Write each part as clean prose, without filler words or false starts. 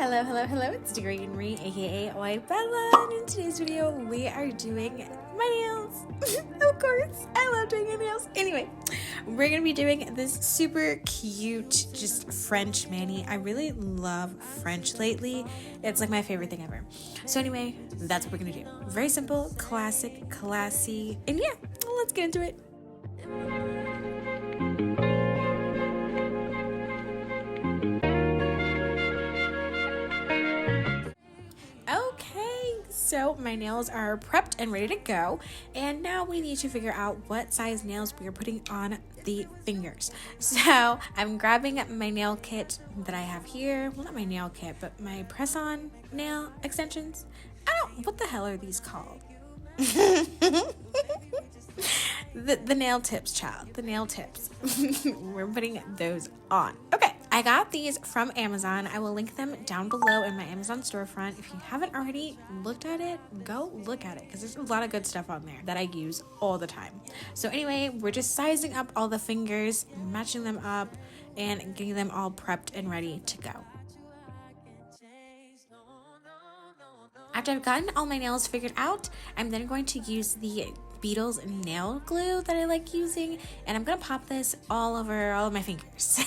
Hello, it's Darion, aka Oybella, and in today's video we are doing my nails. Of course, I love doing my nails. Anyway, we're gonna be doing this super cute, just French mani. I really love French lately. It's like my favorite thing ever. So anyway, that's what we're gonna do. Very simple, classic, classy, and yeah, let's get into it. So my nails are prepped and ready to go, and now we need to figure out what size nails we are putting on the fingers. So I'm grabbing my nail kit that I have here. Well, not my nail kit, but my press-on nail extensions. What the hell are these called? The nail tips, child. The nail tips. We're putting those on. Okay. I got these from Amazon. I will link them down below in my Amazon storefront. If you haven't already looked at it, go look at it because there's a lot of good stuff on there that I use all the time. So anyway, we're just sizing up all the fingers, matching them up, and getting them all prepped and ready to go. After I've gotten all my nails figured out, I'm then going to use the Beetles nail glue that I like using, and I'm going to pop this all over all of my fingers.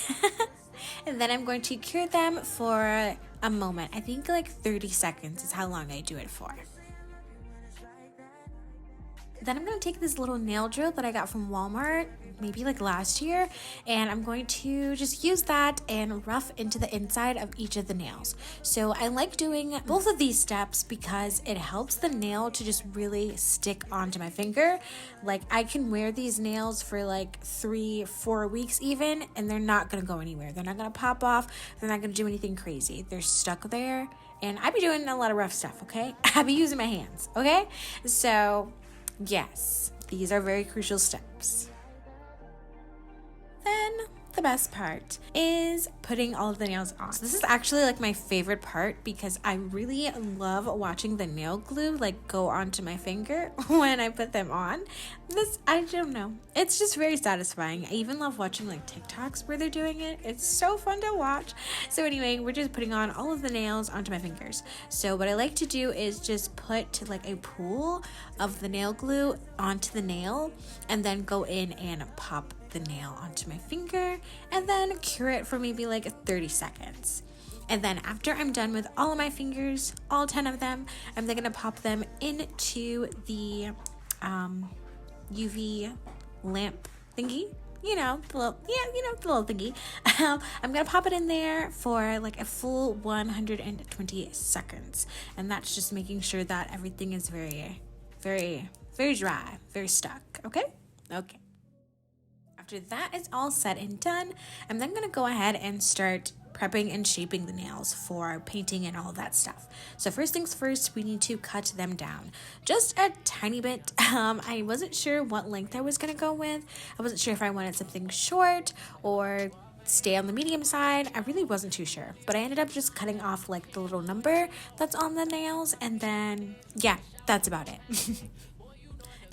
And then I'm going to cure them for a moment. I think like 30 seconds is how long I do it for. Then I'm going to take this little nail drill that I got from Walmart, maybe like last year, and I'm going to just use that and rough into the inside of each of the nails. So I like doing both of these steps because it helps the nail to just really stick onto my finger. Like I can wear these nails for like 3-4 weeks even, and they're not going to go anywhere. They're not going to pop off. They're not going to do anything crazy. They're stuck there, and I be doing a lot of rough stuff, okay? I be using my hands, okay? So yes, these are very crucial steps. Then the best part is putting all of the nails on. So this is actually like my favorite part because I really love watching the nail glue like go onto my finger when I put them on. I don't know. It's just very satisfying. I even love watching like TikToks where they're doing it. It's so fun to watch. So anyway, we're just putting on all of the nails onto my fingers. So what I like to do is just put like a pool of the nail glue onto the nail and then go in and pop the nail onto my finger and then cure it for maybe like 30 seconds. And then after I'm done with all of my fingers, all 10 of them, I'm then gonna pop them into the UV lamp thingy. The little thingy. I'm gonna pop it in there for like a full 120 seconds, and that's just making sure that everything is very, very, very dry, very stuck. Okay. After that is all said and done, I'm then going to go ahead and start prepping and shaping the nails for painting and all of that stuff. So first things first, we need to cut them down just a tiny bit. I wasn't sure what length I was going to go with. I wasn't sure if I wanted something short or stay on the medium side. I really wasn't too sure, but I ended up just cutting off like the little number that's on the nails, and then yeah, that's about it.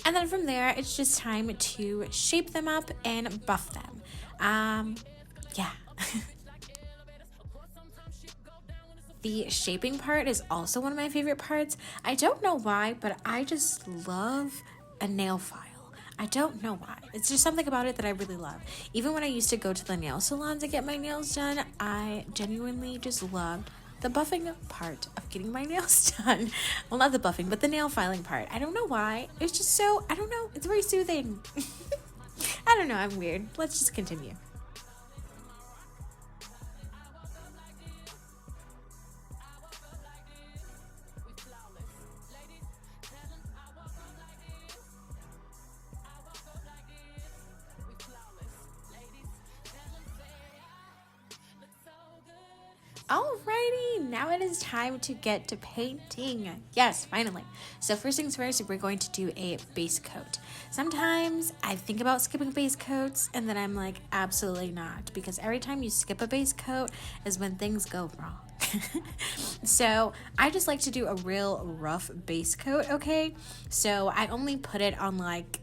And then from there, it's just time to shape them up and buff them. Yeah. The shaping part is also one of my favorite parts. I don't know why, but I just love a nail file. I don't know why. It's just something about it that I really love. Even when I used to go to the nail salon to get my nails done, I genuinely just loved the buffing part of getting my nails done. Well, not the buffing, but the nail filing part. I don't know why. It's just so, I don't know. It's very soothing. I don't know. I'm weird. Let's just continue. Alrighty, now it is time to get to painting. Yes, finally. So first things first, we're going to do a base coat. Sometimes I think about skipping base coats and then I'm like, absolutely not, because every time you skip a base coat is when things go wrong. So I just like to do a real rough base coat, okay? So I only put it on like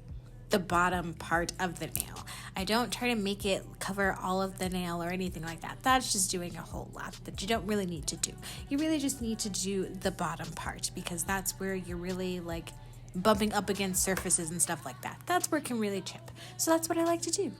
the bottom part of the nail. I don't try to make it cover all of the nail or anything like that. That's just doing a whole lot that you don't really need to do. You really just need to do the bottom part because that's where you're really like bumping up against surfaces and stuff like that. That's where it can really chip. So that's what I like to do.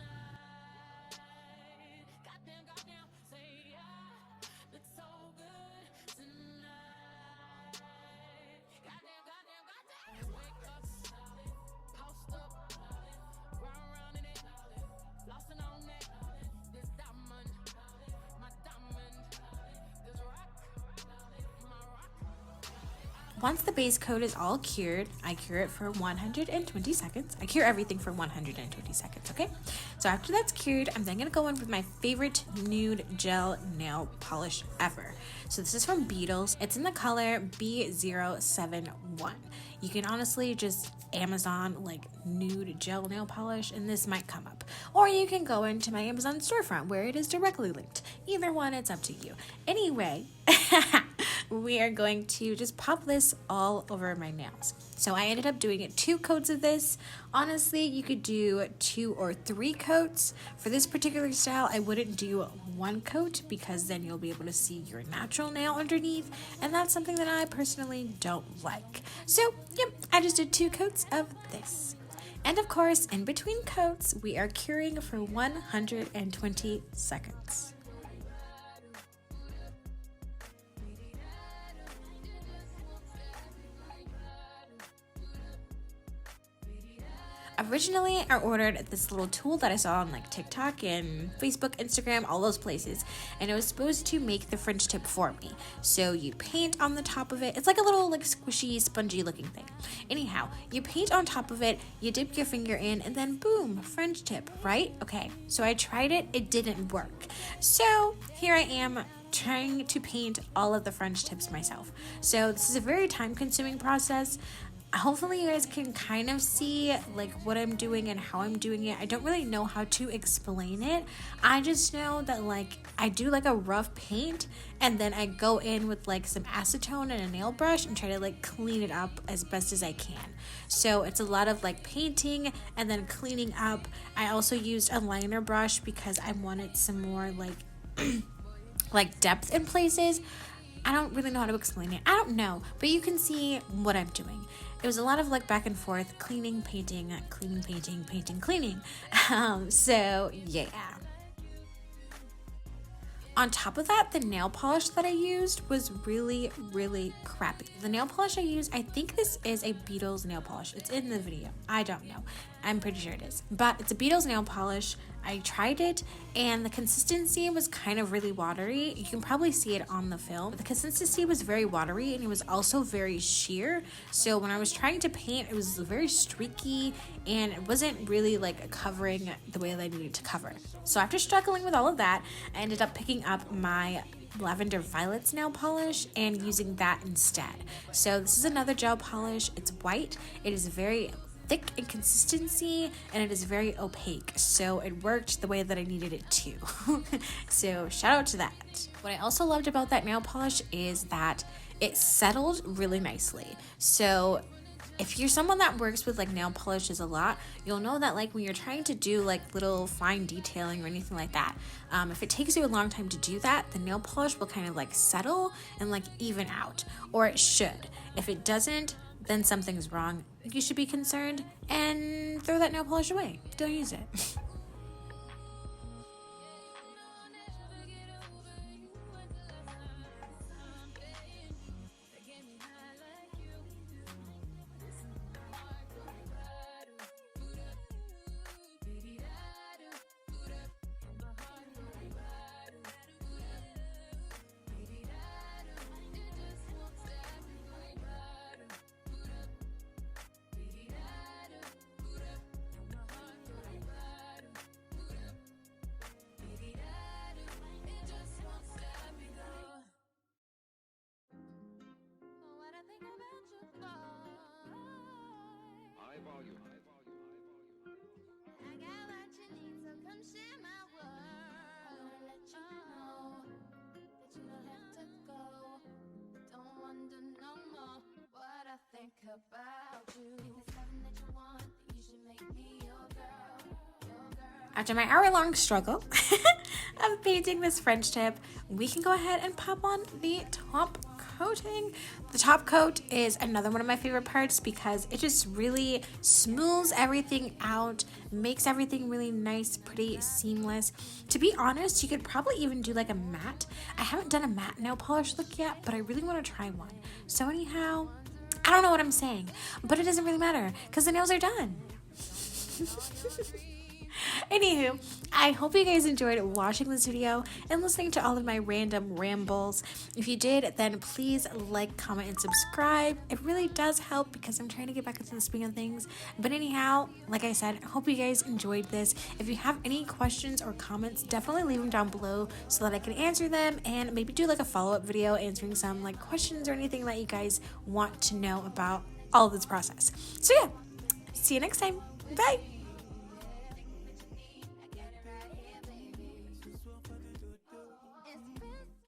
Once the base coat is all cured, I cure it for 120 seconds. I cure everything for 120 seconds, okay? So after that's cured, I'm then gonna go in with my favorite nude gel nail polish ever. So this is from Beetles. It's in the color B071. You can honestly just Amazon like nude gel nail polish and this might come up. Or you can go into my Amazon storefront where it is directly linked. Either one, it's up to you. Anyway, we are going to just pop this all over my nails. So I ended up doing 2 coats of this. Honestly, you could do 2 or 3 coats. For this particular style, I wouldn't do 1 coat because then you'll be able to see your natural nail underneath, and that's something that I personally don't like. So, yep, I just did 2 coats of this. And of course, in between coats, we are curing for 120 seconds. Originally, I ordered this little tool that I saw on like TikTok and Facebook, Instagram, all those places, and it was supposed to make the French tip for me. So you paint on the top of it. It's like a little like squishy, spongy looking thing. Anyhow, you paint on top of it, you dip your finger in, and then boom, French tip, right? Okay, so I tried it, it didn't work. So here I am trying to paint all of the French tips myself. So this is a very time-consuming process. Hopefully you guys can kind of see like what I'm doing and how I'm doing it. I don't really know how to explain it. I just know that like I do like a rough paint and then I go in with like some acetone and a nail brush and try to like clean it up as best as I can. So it's a lot of like painting and then cleaning up. I also used a liner brush because I wanted some more like like depth in places. I don't really know how to explain it. I don't know, but you can see what I'm doing. It was a lot of like back and forth, cleaning, painting, cleaning, painting, painting, cleaning. So yeah. On top of that, the nail polish that I used was really, really crappy. The nail polish I used, I think this is a Beetles nail polish. It's in the video. I don't know. I'm pretty sure it is. But it's a Beetles nail polish. I tried it and the consistency was kind of really watery. You can probably see it on the film. The consistency was very watery and it was also very sheer. So when I was trying to paint, it was very streaky and it wasn't really like covering the way that I needed to cover. So after struggling with all of that, I ended up picking up my Lavender Violets nail polish and using that instead. So this is another gel polish. It's white. It is very thick in consistency and it is very opaque, so it worked the way that I needed it to. So shout out to that. What I also loved about that nail polish is that it settled really nicely. So if you're someone that works with like nail polishes a lot, you'll know that like when you're trying to do like little fine detailing or anything like that, if it takes you a long time to do that, the nail polish will kind of like settle and like even out, or it should. If it doesn't, then something's wrong. You should be concerned and throw that nail polish away. Don't use it. Think about you. If it's something that you want, then you should make me after my hour-long struggle of painting this French tip, we can go ahead and pop on the top coating. The top coat is another one of my favorite parts because it just really smooths everything out, makes everything really nice, pretty, seamless. To be honest, you could probably even do like a matte. I haven't done a matte nail polish look yet, but I really want to try one. So anyhow, I don't know what I'm saying, but it doesn't really matter because the nails are done. Anywho, I hope you guys enjoyed watching this video and listening to all of my random rambles. If you did, then please like, comment, and subscribe. It really does help because I'm trying to get back into the swing of things. But anyhow, like I said, I hope you guys enjoyed this. If you have any questions or comments, definitely leave them down below so that I can answer them and maybe do like a follow-up video answering some like questions or anything that you guys want to know about all of this process. So yeah, see you next time. Bye.